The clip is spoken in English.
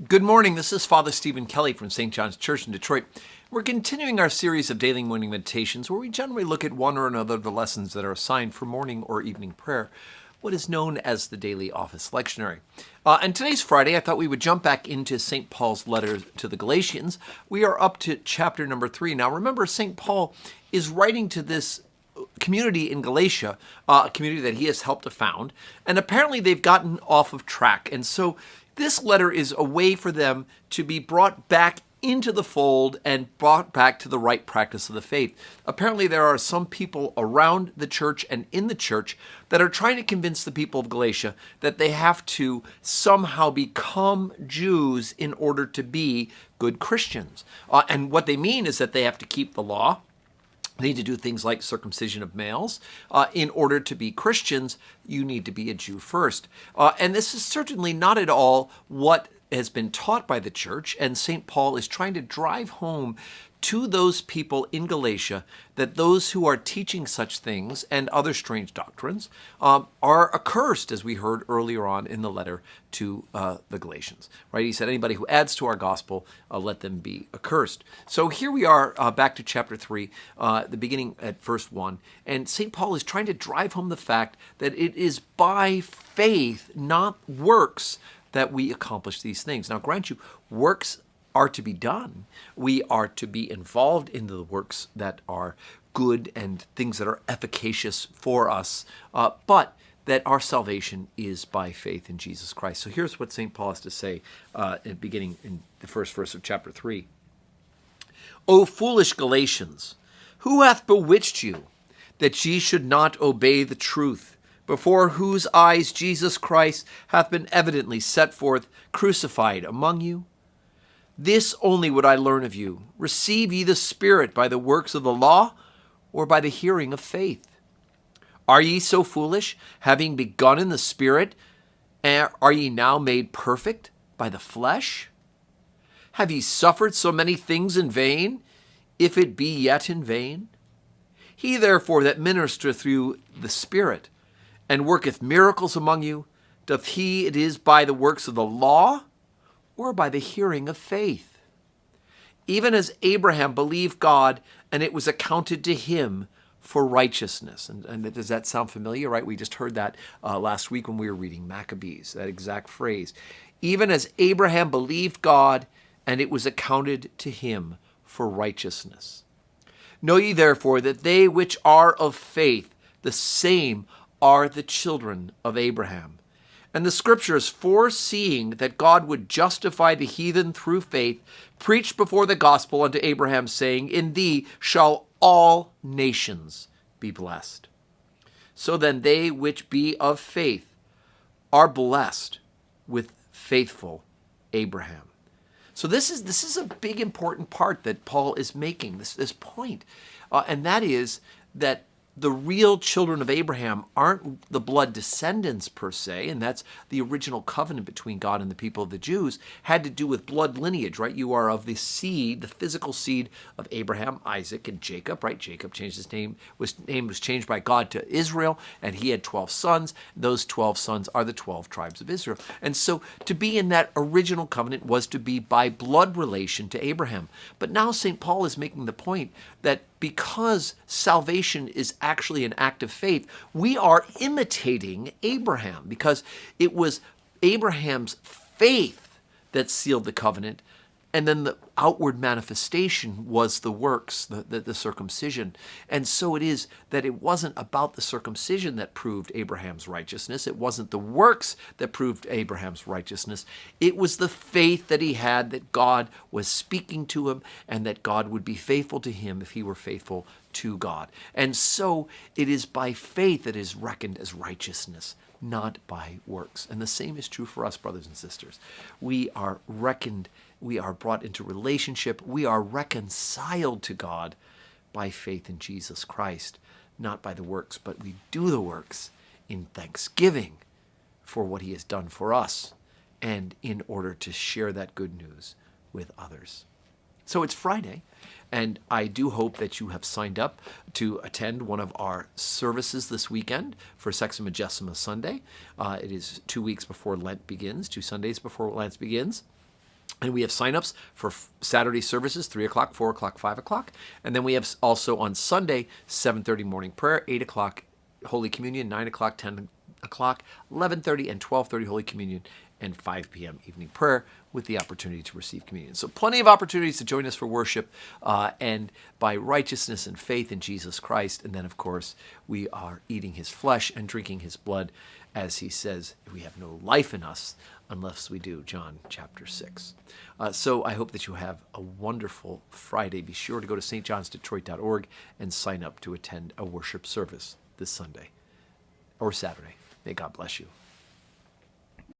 Good morning. This is Father Stephen Kelly from St. John's Church in Detroit. We're continuing our series of daily morning meditations where we generally look at one or another of the lessons that are assigned for morning or evening prayer, what is known as the daily office lectionary. And today's Friday. I thought we would jump back into St. Paul's letter to the Galatians. We are up to chapter number 3. Now remember, St. Paul is writing to this community in Galatia, a community that he has helped to found, and apparently they've gotten off of track. And so this letter is a way for them to be brought back into the fold and brought back to the right practice of the faith. Apparently there are some people around the church and in the church that are trying to convince the people of Galatia that they have to somehow become Jews in order to be good Christians. And what they mean is that they have to keep the law. They need to do things like circumcision of males. In order to be Christians, you need to be a Jew first. And this is certainly not at all what has been taught by the church, and St. Paul is trying to drive home to those people in Galatia that those who are teaching such things and other strange doctrines are accursed, as we heard earlier on in the letter to the Galatians. Right? He said, anybody who adds to our gospel, let them be accursed. So here we are back to chapter 3, the beginning at verse 1, and St. Paul is trying to drive home the fact that it is by faith, not works, that we accomplish these things. Now, grant you, works are to be done. We are to be involved in the works that are good and things that are efficacious for us, but that our salvation is by faith in Jesus Christ. So here's what St. Paul has to say beginning in the first verse of chapter 3. O foolish Galatians, who hath bewitched you, that ye should not obey the truth, before whose eyes Jesus Christ hath been evidently set forth, crucified among you? This only would I learn of you. Receive ye the Spirit by the works of the law, or by the hearing of faith? Are ye so foolish, having begun in the Spirit, are ye now made perfect by the flesh? Have ye suffered so many things in vain, if it be yet in vain? He therefore that ministereth through the Spirit, and worketh miracles among you, doth he it is by the works of the law, or by the hearing of faith? Even as Abraham believed God, and it was accounted to him for righteousness. And does that sound familiar, right? We just heard that last week when we were reading Maccabees, that exact phrase. Even as Abraham believed God, and it was accounted to him for righteousness. Know ye therefore that they which are of faith, the same are the children of Abraham. And the scriptures, foreseeing that God would justify the heathen through faith, preached before the gospel unto Abraham, saying, in thee shall all nations be blessed. So then they which be of faith are blessed with faithful Abraham. So this is a big important part that Paul is making, this point. And that is that the real children of Abraham aren't the blood descendants per se, and that's the original covenant between God and the people of the Jews, had to do with blood lineage, right? You are of the seed, the physical seed of Abraham, Isaac, and Jacob, right? Jacob changed his name, was changed by God to Israel, and he had 12 sons. Those 12 sons are the 12 tribes of Israel. And so to be in that original covenant was to be by blood relation to Abraham. But now St. Paul is making the point that because salvation is actually an act of faith, we are imitating Abraham, because it was Abraham's faith that sealed the covenant, and then the outward manifestation was the works, the circumcision. And so it is that it wasn't about the circumcision that proved Abraham's righteousness. It wasn't the works that proved Abraham's righteousness. It was the faith that he had that God was speaking to him, and that God would be faithful to him if he were faithful to God. And so it is by faith that is reckoned as righteousness, not by works. And the same is true for us, brothers and sisters. We are reckoned, we are brought into relationship, we are reconciled to God by faith in Jesus Christ, not by the works, but we do the works in thanksgiving for what he has done for us, and in order to share that good news with others. So it's Friday, and I do hope that you have signed up to attend one of our services this weekend for Sexagesima Sunday. It is 2 weeks before Lent begins, 2 Sundays before Lent begins. And we have signups for Saturday services, 3 o'clock, 4 o'clock, 5 o'clock. And then we have also on Sunday, 7:30 morning prayer, 8 o'clock Holy Communion, 9 o'clock, 10 o'clock, 11:30 and 12:30 Holy Communion, and 5 p.m. evening prayer with the opportunity to receive communion. So plenty of opportunities to join us for worship and by righteousness and faith in Jesus Christ. And then, of course, we are eating his flesh and drinking his blood, as he says, we have no life in us unless we do, John chapter 6. So I hope that you have a wonderful Friday. Be sure to go to stjohnsdetroit.org and sign up to attend a worship service this Sunday or Saturday. May God bless you.